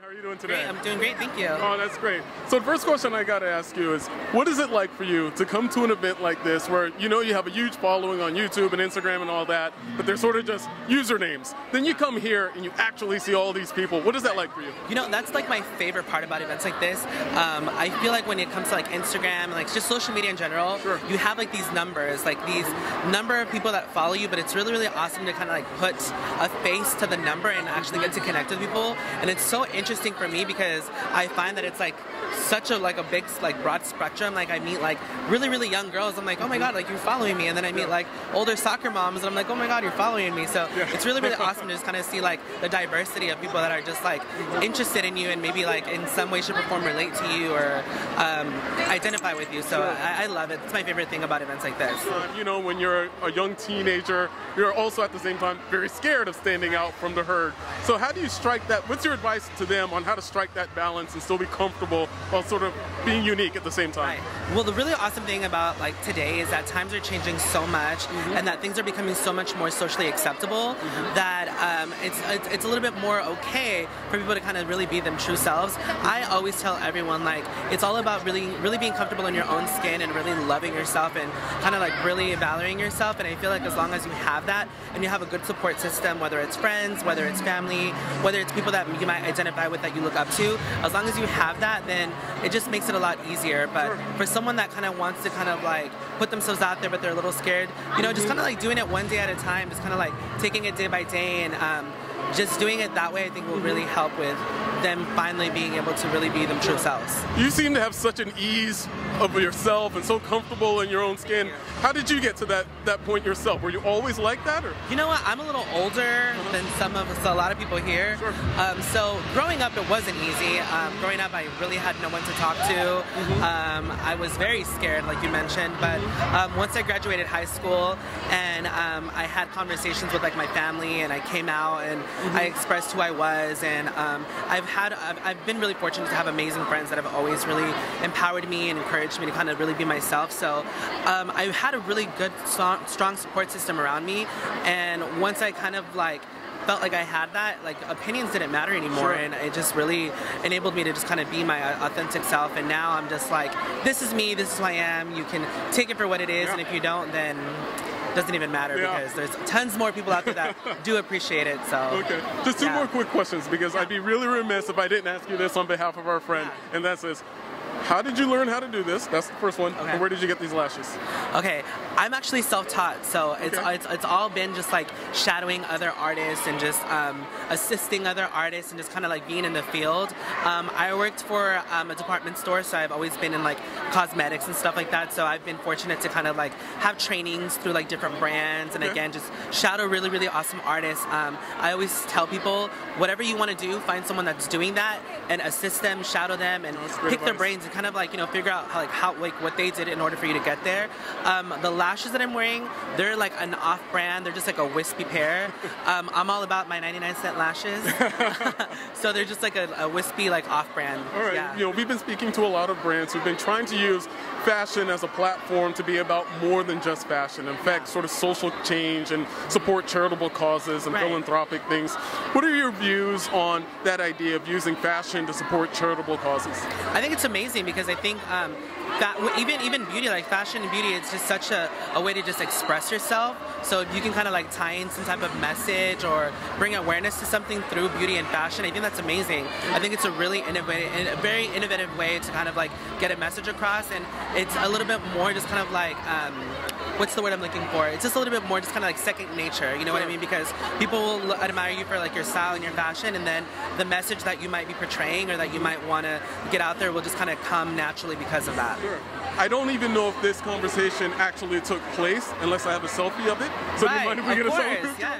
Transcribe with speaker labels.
Speaker 1: How are you doing today?
Speaker 2: Great, I'm doing great, thank you.
Speaker 1: Oh, that's great. So the first question I got to ask you is, what is it like for you to come to an event like this where you know you have a huge following on YouTube and Instagram and all that, but they're sort of just usernames? Then you come here and you actually see all these people. What is that like for you?
Speaker 2: You know, that's like my favorite part about events like this. I feel like when it comes to like Instagram and like just social media in general,
Speaker 1: Sure.
Speaker 2: you have like these numbers, like these number of people that follow you, but it's really, really awesome to kind of like put a face to the number and actually get to connect with people. And it's so interesting for me because I find that it's like such a like a big like broad spectrum. Like I meet like really, really young girls. I'm like, oh my god, like you're following me. And then I meet like older soccer moms and I'm like, oh my god, you're following me. So it's really, really awesome to just kind of see like the diversity of people that are just like interested in you and maybe like in some way, shape or form relate to you or identify with you. So I love it. It's my favorite thing about events like this.
Speaker 1: You know, when you're a young teenager, you're also at the same time very scared of standing out from the herd. So how do you strike that? What's your advice to them on how to strike that balance and still be comfortable while sort of being unique at the same time?
Speaker 2: Right. Well, the really awesome thing about like today is that times are changing so much and that things are becoming so much more socially acceptable that it's a little bit more okay for people to kind of really be them true selves. I always tell everyone like it's all about really being comfortable in your own skin and really loving yourself and kind of like really valuing yourself. And I feel like as long as you have that and you have a good support system, whether it's friends, whether it's family, whether it's people that you might identify with that you look up to, as long as you have that, then it just makes it a lot easier. But for someone that kind of wants to kind of like put themselves out there but they're a little scared, you know, just kind of like doing it one day at a time, just kind of like taking it day by day and just doing it that way I think will really help with them finally being able to really be them true selves.
Speaker 1: You seem to have such an ease of yourself and so comfortable in your own skin. How did you get to that point yourself? Were you always like that? Or?
Speaker 2: You know what? I'm a little older than a lot of people here.
Speaker 1: Sure.
Speaker 2: So growing up, it wasn't easy. Growing up, I really had no one to talk to. I was very scared, like you mentioned. But once I graduated high school and I had conversations with like my family and I came out and I expressed who I was and I've been really fortunate to have amazing friends that have always really empowered me and encouraged me to kind of really be myself. So I've had a really good, strong support system around me, and once I kind of like felt like I had that, like opinions didn't matter anymore, and it just really enabled me to just kind of be my authentic self. And now I'm just like, this is me, this is who I am. You can take it for what it is, and if you don't, then it doesn't even matter because there's tons more people out there that do appreciate it. So
Speaker 1: okay, just two more quick questions because I'd be really remiss if I didn't ask you this on behalf of our friend, and that's this. How did you learn how to do this? That's the first one. And where did you get these lashes?
Speaker 2: Okay, I'm actually self-taught, so it's all been just like shadowing other artists and just assisting other artists and just kind of like being in the field. I worked for a department store, so I've always been in like cosmetics and stuff like that. So I've been fortunate to kind of like have trainings through like different brands and again just shadow really, really awesome artists. I always tell people whatever you want to do, find someone that's doing that and assist them, shadow them, and pick their brains and kind of like, you know, figure out how what they did in order for you to get there. The lashes that I'm wearing, they're like an off-brand. They're just like a wispy pair. I'm all about my 99-cent lashes. So they're just like a wispy like off-brand.
Speaker 1: All right. You know, we've been speaking to a lot of brands who've been trying to use fashion as a platform to be about more than just fashion. In fact, sort of social change and support charitable causes and philanthropic things. What are your views on that idea of using fashion to support charitable causes?
Speaker 2: I think it's amazing because I think that even beauty, like fashion and beauty, it's just such a way to just express yourself. So if you can kind of like tie in some type of message or bring awareness to something through beauty and fashion, I think that's amazing. I think it's a really very innovative way to kind of like get a message across, and it's a little bit more just kind of like what's the word I'm looking for? It's just a little bit more just kind of like second nature, you know what I mean? Because people will admire you for like your style and your fashion, and then the message that you might be portraying or that you might want to get out there will just kind of come naturally because of that.
Speaker 1: Sure. I don't even know if this conversation actually took place unless I have a selfie of it. So do you mind if we get a selfie?
Speaker 2: Yeah.